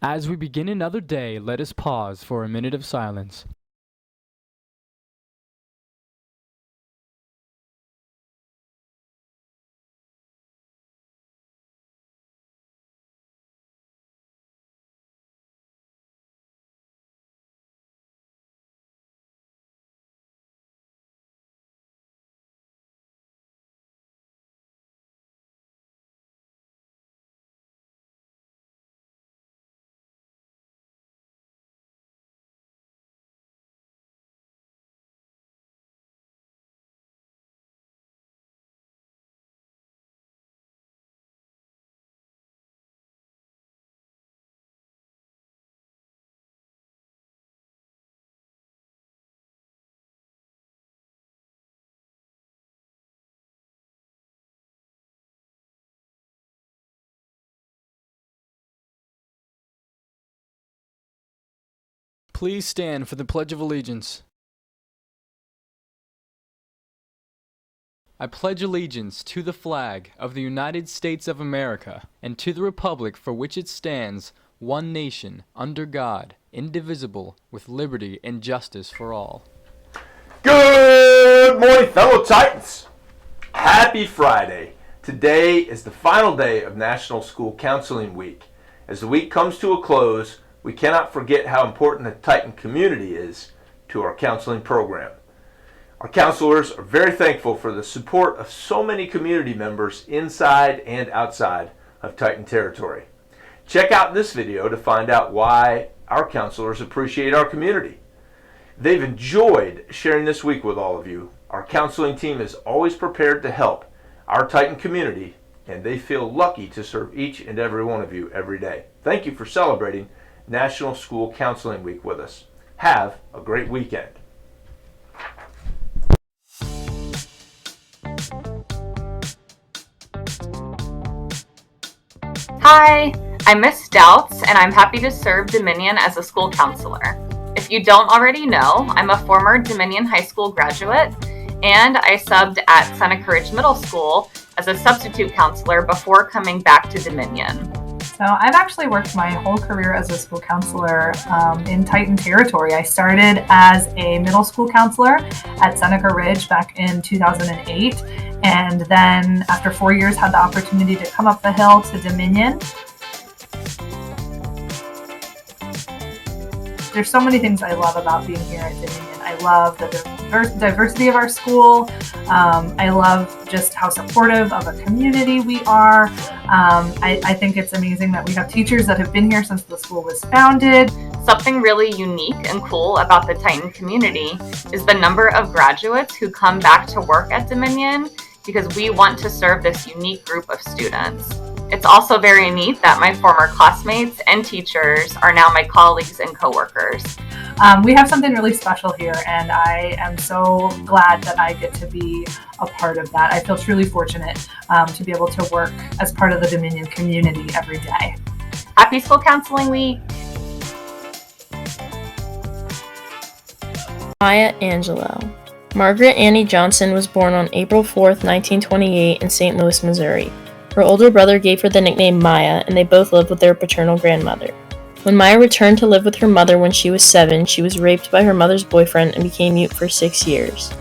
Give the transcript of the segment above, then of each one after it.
As we begin another day, let us pause for a minute of silence. Please stand for the Pledge of Allegiance. I pledge allegiance to the flag of the United States of America and to the republic for which it stands, one nation, under God, indivisible, with liberty and justice for all. Good morning, fellow Titans. Happy Friday. Today is the final day of National School Counseling Week. As the week comes to a close, we cannot forget how important the Titan community is to our counseling program. Our counselors are very thankful for the support of so many community members inside and outside of Titan territory. Check out this video to find out why our counselors appreciate our community. They've enjoyed sharing this week with all of you. Our counseling team is always prepared to help our Titan community, and they feel lucky to serve each and every one of you every day. Thank you for celebrating National School Counseling Week with us. Have a great weekend. Hi, I'm Miss Doubts, and I'm happy to serve Dominion as a school counselor. If you don't already know, I'm a former Dominion High School graduate, and I subbed at Seneca Ridge Middle School as a substitute counselor before coming back to Dominion. So I've actually worked my whole career as a school counselor in Titan territory. I started as a middle school counselor at Seneca Ridge back in 2008. And then after 4 years, had the opportunity to come up the hill to Dominion. There's so many things I love about being here at Dominion. I love the diversity of our school. I love just how supportive of a community we are. I think it's amazing that we have teachers that have been here since the school was founded. Something really unique and cool about the Titan community is the number of graduates who come back to work at Dominion because we want to serve this unique group of students. It's also very neat that my former classmates and teachers are now my colleagues and coworkers. We have something really special here, and I am so glad that I get to be a part of that. I feel truly fortunate to be able to work as part of the Dominion community every day. Happy School Counseling Week! Maya Angelou. Margaret Annie Johnson was born on April 4th, 1928 in St. Louis, Missouri. Her older brother gave her the nickname Maya, and they both lived with their paternal grandmother. When Maya returned to live with her mother when she was 7, she was raped by her mother's boyfriend and became mute for 6 years.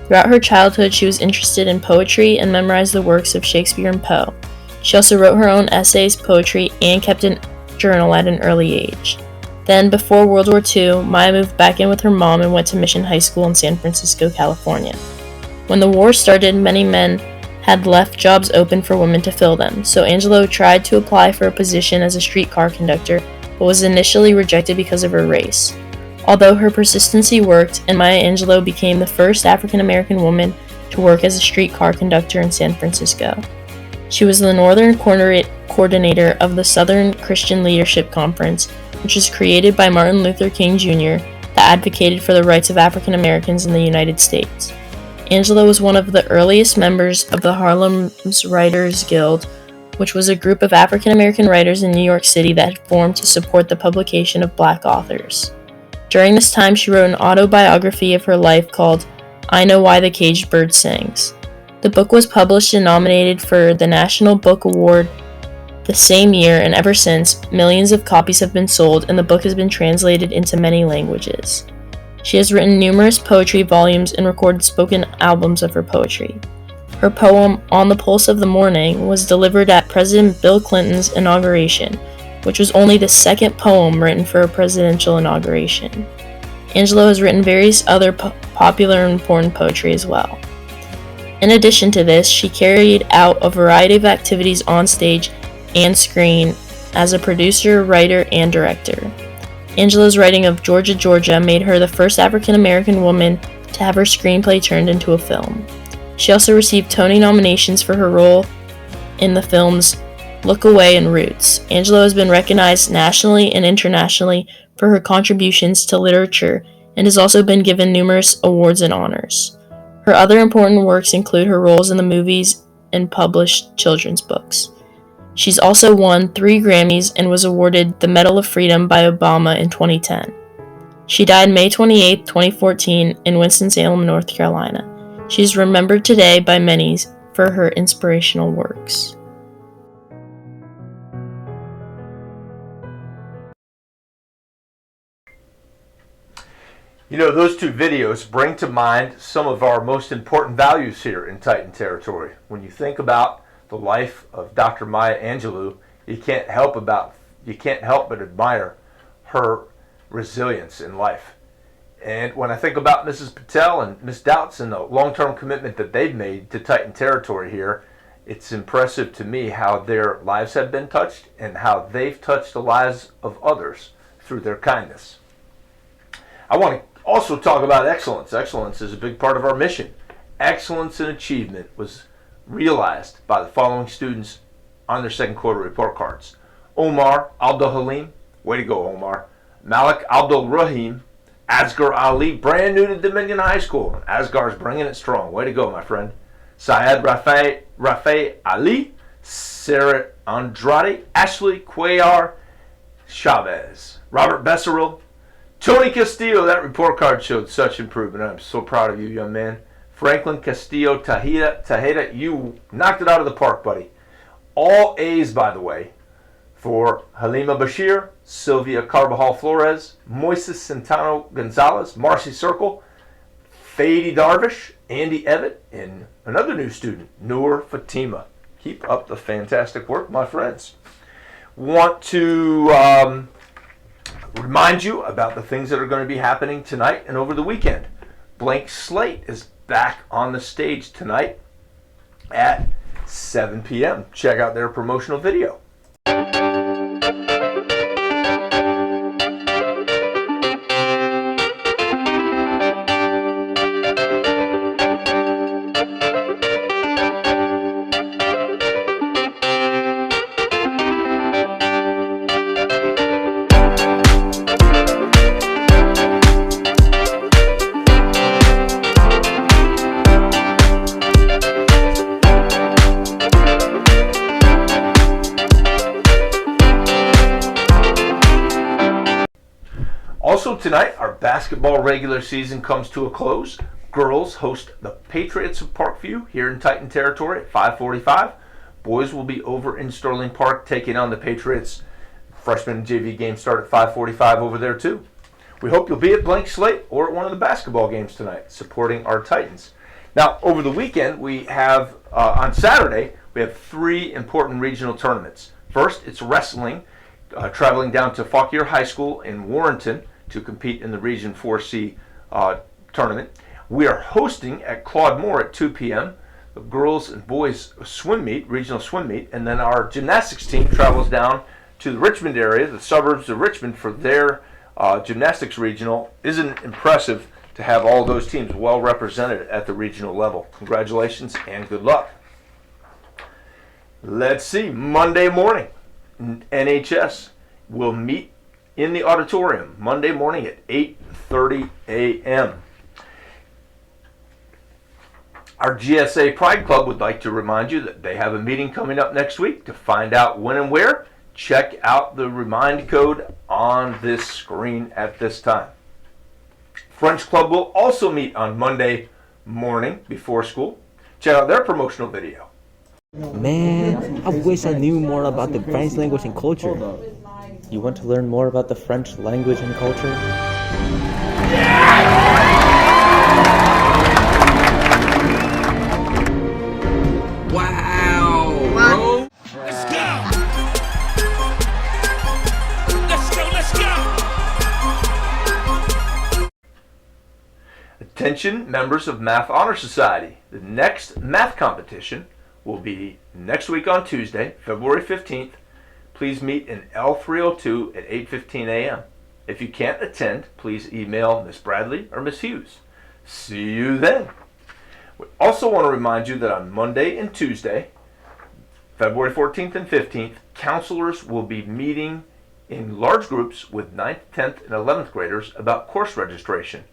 Throughout her childhood, she was interested in poetry and memorized the works of Shakespeare and Poe. She also wrote her own essays, poetry, and kept a journal at an early age. Then, before World War II, Maya moved back in with her mom and went to Mission High School in San Francisco, California. When the war started, many men had left jobs open for women to fill them, so Angelou tried to apply for a position as a streetcar conductor, but was initially rejected because of her race. Although her persistency worked, and Maya Angelou became the first African-American woman to work as a streetcar conductor in San Francisco. She was the Northern Coordinator of the Southern Christian Leadership Conference, which was created by Martin Luther King Jr., that advocated for the rights of African Americans in the United States. Angelou was one of the earliest members of the Harlem Writers Guild, which was a group of African American writers in New York City that had formed to support the publication of Black authors. During this time, she wrote an autobiography of her life called I Know Why the Caged Bird Sings. The book was published and nominated for the National Book Award The same year, and ever since, millions of copies have been sold and the book has been translated into many languages. She has written numerous poetry volumes and recorded spoken albums of her poetry. Her poem, On the Pulse of the Morning, was delivered at President Bill Clinton's inauguration, which was only the second poem written for a presidential inauguration. Angelo has written various other popular and important poetry as well. In addition to this, she carried out a variety of activities on stage and screen as a producer, writer, and director. Angelo's writing of Georgia, Georgia made her the first African American woman to have her screenplay turned into a film. She also received Tony nominations for her role in the films Look Away and Roots. Angelo has been recognized nationally and internationally for her contributions to literature and has also been given numerous awards and honors. Her other important works include her roles in the movies and published children's books. She's also won 3 Grammys and was awarded the Medal of Freedom by Obama in 2010. She died May 28, 2014 in Winston-Salem, North Carolina. She is remembered today by many for her inspirational works. You know, those 2 videos bring to mind some of our most important values here in Titan Territory. When you think about the life of Dr. Maya Angelou, you can't help but admire her resilience in life. And when I think about Mrs. Patel and Ms. Doubts and the long-term commitment that they've made to Titan Territory here, it's impressive to me how their lives have been touched and how they've touched the lives of others through their kindness. I want to also talk about excellence. Excellence is a big part of our mission. Excellence in achievement was realized by the following students on their second quarter report cards. Omar Abdul Halim, way to go Omar. Malik Abdul Rahim, Asghar Ali, brand new to Dominion High School. Asghar's bringing it strong. Way to go, my friend. Syed Rafe Ali, Sarah Andrade, Ashley Cuellar Chavez, Robert Besseril, Tony Castillo. That report card showed such improvement. I'm so proud of you, young man. Franklin Castillo Tejeda, you knocked it out of the park, buddy. All A's, by the way, for Halima Bashir, Sylvia Carbajal Flores, Moises Centeno Gonzalez, Marcy Circle, Fady Darvish, Andy Evatt, and another new student, Noor Fatima. Keep up the fantastic work, my friends. Want to remind you about the things that are going to be happening tonight and over the weekend. Blank Slate is back on the stage tonight at 7 p.m. Check out their promotional video. Also tonight, our basketball regular season comes to a close. Girls host the Patriots of Parkview here in Titan Territory at 5:45. Boys will be over in Sterling Park taking on the Patriots. Freshman and JV games start at 5:45 over there too. We hope you'll be at Blank Slate or at one of the basketball games tonight supporting our Titans. Now, over the weekend, we have, on Saturday, we have 3 important regional tournaments. First, it's wrestling, traveling down to Fauquier High School in Warrenton to compete in the Region 4C tournament. We are hosting at Claude Moore at 2 p.m. the girls and boys swim meet, regional swim meet, and then our gymnastics team travels down to the Richmond area, the suburbs of Richmond, for their gymnastics regional. Isn't it impressive to have all those teams well represented at the regional level? Congratulations and good luck. Let's see, Monday morning, NHS will meet in the auditorium Monday morning at 8:30 a.m. Our GSA Pride Club would like to remind you that they have a meeting coming up next week. To find out when and where, check out the remind code on this screen at this time. French Club will also meet on Monday morning before school. Check out their promotional video. Man, I wish I knew more about the French language and culture. You want to learn more about the French language and culture? Wow! Bro. Let's go! Let's go! Attention, members of Math Honor Society. The next math competition will be next week on Tuesday, February 15th. Please meet in L302 at 8:15 a.m. If you can't attend, please email Miss Bradley or Miss Hughes. See you then. We also want to remind you that on Monday and Tuesday, February 14th and 15th, counselors will be meeting in large groups with 9th, 10th, and 11th graders about course registration.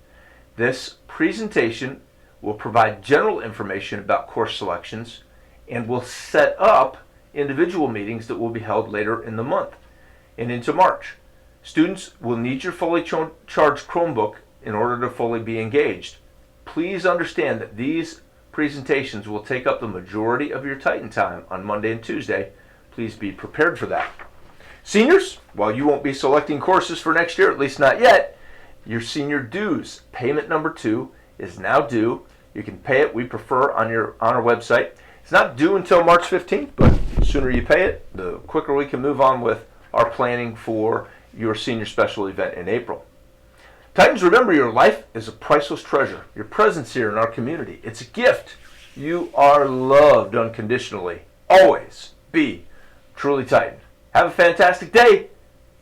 This presentation will provide general information about course selections and will set up individual meetings that will be held later in the month and into March. Students will need your fully charged Chromebook in order to fully be engaged. Please understand that these presentations will take up the majority of your Titan time on Monday and Tuesday. Please be prepared for that. Seniors, while you won't be selecting courses for next year, at least not yet, your senior dues, payment number 2, is now due. You can pay it, we prefer, on our website. It's not due until March 15th, but the sooner you pay it, the quicker we can move on with our planning for your senior special event in April. Titans, remember, your life is a priceless treasure. Your presence here in our community, it's a gift. You are loved unconditionally. Always be truly Titan. Have a fantastic day.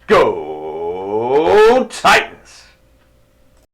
Go Titans!